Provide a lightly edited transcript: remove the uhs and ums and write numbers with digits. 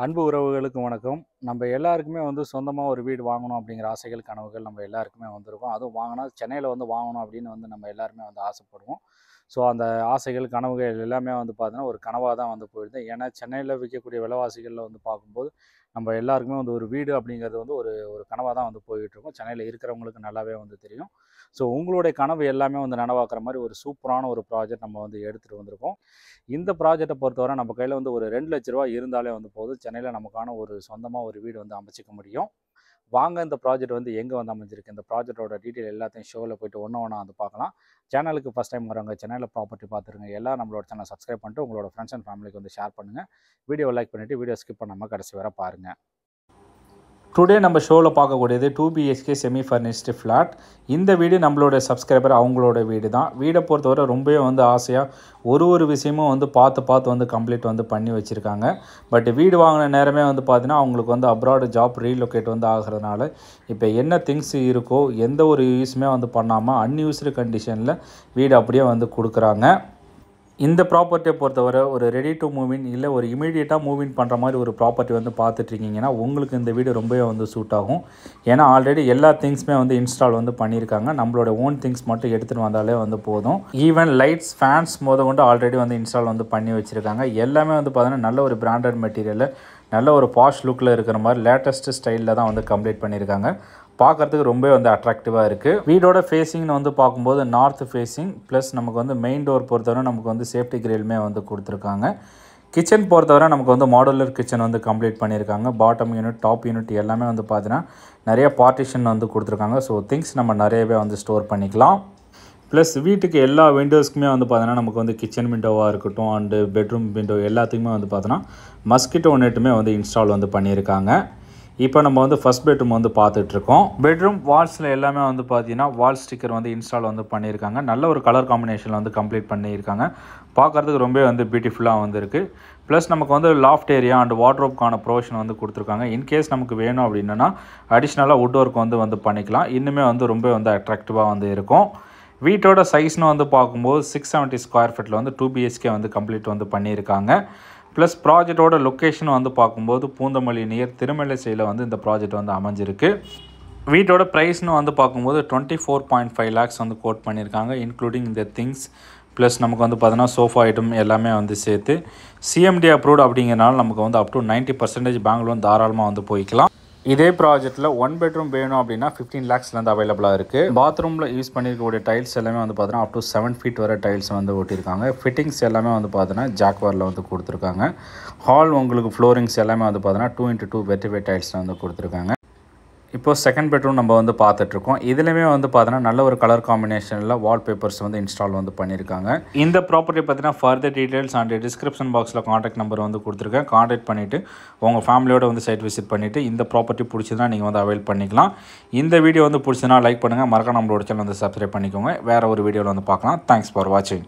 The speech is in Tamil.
அன்பு உறவுகளுக்கு வணக்கம். நம்ம எல்லாருக்குமே சொந்தமா ஒரு வீடு வாங்கணும் அப்படிங்கிற ஆசைகள், கனவுகள் நம்ம எல்லாருக்குமே வந்திருக்கும். அதுவும் வாங்குனா சென்னையில வாங்கணும் அப்படின்னு நம்ம எல்லாருமே ஆசைப்படுவோம். ஸோ அந்த ஆசைகள், கனவுகள் எல்லாமே பார்த்தீங்கன்னா, ஒரு கனவா தான் போயிடுது. ஏன்னா சென்னையில விற்கக்கூடிய விலைவாசிகள்ல பார்க்கும்போது, நம்ம எல்லாருக்குமே ஒரு வீடு அப்படிங்கிறது ஒரு ஒரு கனவா தான் போயிட்டுருக்கும். சென்னையில இருக்கிறவங்களுக்கு நல்லாவே தெரியும். ஸோ உங்களுடைய கனவு எல்லாமே நனவாக்குற மாரி ஒரு சூப்பரான ஒரு ப்ராஜெக்ட் நம்ம எடுத்துகிட்டு வந்திருக்கோம். இந்த ப்ராஜெக்ட்டை பொறுத்தவரை நம்ம கையில் ஒரு ₹2,00,000 இருந்தாலே போதும். சென்னையில் நமக்கான ஒரு சொந்தமாக ஒரு வீடு அமைச்சிக்க முடியும். வாங்க இந்த ப்ராஜெக்ட் எங்கே அமைஞ்சிருக்கு, இந்த ப்ராஜெக்டோட டீட்டெயில் எல்லாத்தையும் ஷோவில் போய்ட்டு ஒன்று ஒன்றா பார்க்கலாம். சேனலுக்கு ஃபஸ்ட் டைம் வரவங்க சேனலில் ப்ராப்பர்ட்டி பார்த்துருங்க. எல்லாம் நம்மளோட சேனல் சப்ஸ்கிரைப் பண்ணிட்டு உங்களோட ஃப்ரெண்ட்ஸ் அண்ட் ஃபேமிலிக்கு ஷேர் பண்ணுங்கள். வீடியோ லைக் பண்ணிவிட்டு வீடியோ ஸ்கிப் பண்ணாமல் கடைசி வரை பாருங்கள். டுடே நம்ம ஷோவில் பார்க்கக்கூடியது 2 BHK செமி ஃபர்னிஷ்டு ஃப்ளாட். இந்த வீடு நம்மளோட சப்ஸ்கிரைபர் அவங்களோட வீடு தான். வீடை பொறுத்தவரை ரொம்பவே ஆசையாக ஒரு விஷயமும் பார்த்து கம்ப்ளீட் பண்ணி வச்சுருக்காங்க. பட் வீடு வாங்கின நேரமே பார்த்தீங்கன்னா அவங்களுக்கு அப்ராடு ஜாப் ரீலொகேட் ஆகிறதுனால இப்போ என்ன திங்ஸ் இருக்கோ எந்த ஒரு யூஸுமே பண்ணாமல் அன்யூஸ்டு கண்டிஷனில் வீடு அப்படியே கொடுக்குறாங்க. இந்த ப்ராப்பர்ட்டியை பொறுத்தவரை ஒரு ரெடி டு மூவின் இல்லை ஒரு இமீடியட்டாக மூவின் பண்ணுற மாதிரி ஒரு ப்ராப்பர்ட்டி பார்த்துட்ருக்கீங்கன்னா உங்களுக்கு இந்த வீடு ரொம்பவே சூட் ஆகும். ஏன்னா ஆல்ரெடி எல்லா திங்ஸுமே இன்ஸ்டால் பண்ணியிருக்காங்க. நம்மளோட ஓன் திங்ஸ் மட்டும் எடுத்துகிட்டு வந்தாலே போதும். ஈவன் லைட்ஸ், ஃபேன்ஸ் கொண்டு ஆல்ரெடி இன்ஸ்டால் பண்ணி வச்சுருக்காங்க. எல்லாமே பார்த்தீங்கன்னா நல்ல ஒரு பிராண்டட் மெட்டீரியலில் நல்ல ஒரு பாஷ் லுக்கில் இருக்கிற மாதிரி லேட்டஸ்ட் ஸ்டைலில் தான் கம்ப்ளீட் பண்ணியிருக்காங்க. பார்க்குறதுக்கு ரொம்ப அட்ராக்டிவாக இருக்குது. வீடோட ஃபேஸிங்னு பார்க்கும்போது நார்த் ஃபேஸிங் ப்ளஸ் நமக்கு மெயின் டோர் பொறுத்தவரை நமக்கு சேஃப்டி கிரில்மே கொடுத்துருக்காங்க. கிச்சன் பொறுத்தவரை நமக்கு மாடுலர் கிச்சன் கம்ப்ளீட் பண்ணியிருக்காங்க. பாட்டம் யூனிட், டாப் யூனிட் எல்லாமே பார்த்தீங்கன்னா நிறைய பார்ட்டிஷன் கொடுத்துருக்காங்க. ஸோ திங்ஸ் நம்ம நிறையவே ஸ்டோர் பண்ணிக்கலாம். ப்ளஸ் வீட்டுக்கு எல்லா விண்டோஸ்க்குமே பார்த்தீங்கன்னா நமக்கு கிச்சன் விண்டோவாக இருக்கட்டும் அண்டு பெட்ரூம் விண்டோ எல்லாத்துக்குமே பார்த்தீங்கன்னா மஸ்கிட்டோ நெட்டுமே இன்ஸ்டால் பண்ணியிருக்காங்க. இப்போ நம்ம ஃபஸ்ட் பெட்ரூம் பார்த்துட்ருக்கோம். பெட்ரூம் வால்ஸில் எல்லாமே பார்த்தீங்கன்னா வால் ஸ்டிக்கர் இன்ஸ்டால் பண்ணியிருக்காங்க. நல்ல ஒரு கலர் காம்பினேஷனில் கம்ப்ளீட் பண்ணியிருக்காங்க. பார்க்குறதுக்கு ரொம்ப பியூட்டிஃபுல்லாக இருக்குது. ப்ளஸ் நமக்கு லாஃப்ட் ஏரியா அண்ட் வார்ட்ரோப்க்கான ப்ரொவிஷன் கொடுத்துருக்காங்க. இன்கேஸ் நமக்கு வேணும் அப்படின்னா அடிஷ்னலாக வுட் ஒர்க் பண்ணிக்கலாம். இன்னுமே ரொம்ப அட்ராக்டிவாக இருக்கும். வீட்டோட சைஸ்னு பார்க்கும்போது 670 ஸ்கொயர் ஃபீட்டில் 2 BHK கம்ப்ளீட் பண்ணியிருக்காங்க. ப்ளஸ் ப்ராஜெக்டோட லொக்கேஷன் பார்க்கும்போது பூந்தமல்லி நியர் திருமலைசையில் இந்த ப்ராஜெக்ட் அமைஞ்சிருக்கு. வீட்டோட ப்ரைஸ்னு பார்க்கும்போது 24.5 lakhs கோட் பண்ணியிருக்காங்க. இன்க்ளூடிங் இந்த திங்ஸ் ப்ளஸ் நமக்கு பார்த்தீங்கன்னா சோஃபா ஐட்டம் எல்லாமே சேர்த்து CMD அப்ரூவ்ட் அப்படிங்கிறனால நமக்கு அப் டு 90% பேங்க் லோன் தாராளமாக போய்க்கலாம். இதே ப்ராஜெக்ட்டில் 1 பெட்ரூம் வேணும் அப்படின்னா 15 lakhsலேருந்து அவைலபிளாக இருக்குது. பாத்ரூமில் யூஸ் பண்ணியிருக்கக்கூடிய டைல்ஸ் எல்லாமே பார்த்தீங்கன்னா அப் டு 7 feet வரை டைல்ஸ் ஓட்டியிருக்காங்க. ஃபிட்டிங்ஸ் எல்லாமே பார்த்தீங்கன்னா ஜாக்வாரில் கொடுத்துருக்காங்க. ஹால் உங்களுக்கு ஃப்ளோரிங்ஸ் எல்லாமே பார்த்தீங்கன்னா 2x2 வெட்டிவே டைல்ஸில் கொடுத்துருக்காங்க. இப்போது செகண்ட் பெட்ரூம் நம்ம பார்த்துட்ருக்கோம். இதுலேயுமே பார்த்தீங்கன்னா நல்ல ஒரு கலர் காம்பினேஷனில் வால்பேப்பர்ஸ் இன்ஸ்டால் பண்ணியிருக்காங்க. இந்த ப்ராப்பர்ட்டி பார்த்தீங்கன்னா ஃபர்தர் டீட்டெயில்ஸ் அண்ட் டிஸ்கிரிப்ஷன் பாக்ஸில் காண்டாக்ட் நம்பர் கொடுத்துருக்கேன். காண்டாக்ட் பண்ணிவிட்டு உங்கள் ஃபேமிலியோட சைட் விசிட் பண்ணிவிட்டு இந்த ப்ராப்பர்ட்டி பிடிச்சதுனா நீங்கள் அவைல் பண்ணிக்கலாம். இந்த வீடியோ பிடிச்சதுனா லைக் பண்ணுங்கள். மறக்காம நம்மளோட சேனல் சப்ஸ்கிரைப் பண்ணிக்கோங்க. வேறு ஒரு வீடியோவில் பார்க்கலாம். தேங்க்ஸ் ஃபார் வாட்சிங்.